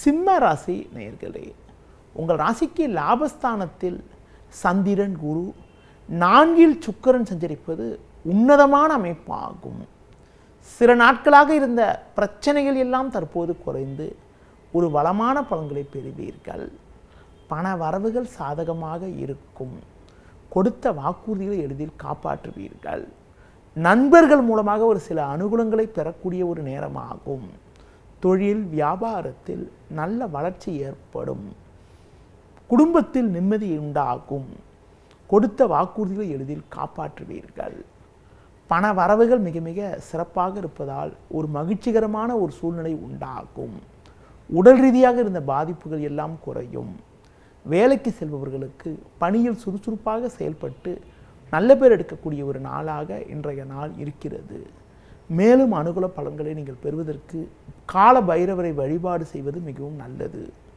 சிம்ம ராசி நேயர்களே, உங்கள் ராசிக்கு லாபஸ்தானத்தில் சந்திரன் குரு 4ல் சுக்கிரன் சஞ்சரிப்பது உன்னதமான அமைப்பாகும். சில நாட்களாக இருந்த பிரச்சனைகள் எல்லாம் தற்போது குறைந்து ஒரு வளமான பலன்களை பெறுவீர்கள். பண வரவுகள் சாதகமாக இருக்கும். கொடுத்த வாக்குறுதிகளை எளிதில் காப்பாற்றுவீர்கள். நண்பர்கள் மூலமாக ஒரு சில அனுகூலங்களை பெறக்கூடிய ஒரு நேரமாகும். தொழில் வியாபாரத்தில் நல்ல வளர்ச்சி ஏற்படும். குடும்பத்தில் நிம்மதி உண்டாகும். கொடுத்த வாக்குறுதிகளை எளிதில் காப்பாற்றுவீர்கள். பண வரவுகள் மிக மிக சிறப்பாக இருப்பதால் ஒரு மகிழ்ச்சிகரமான ஒரு சூழ்நிலை உண்டாகும். உடல் ரீதியாக இருந்த பாதிப்புகள் எல்லாம் குறையும். வேலைக்கு செல்பவர்களுக்கு பணியில் சுறுசுறுப்பாக செயல்பட்டு நல்ல பேர் எடுக்கக்கூடிய ஒரு நாளாக இன்றைய நாள் இருக்கிறது. மேலும் அனுகூல பலன்களை நீங்கள் பெறுவதற்கு கால பைரவரை வழிபாடு செய்வது மிகவும் நல்லது.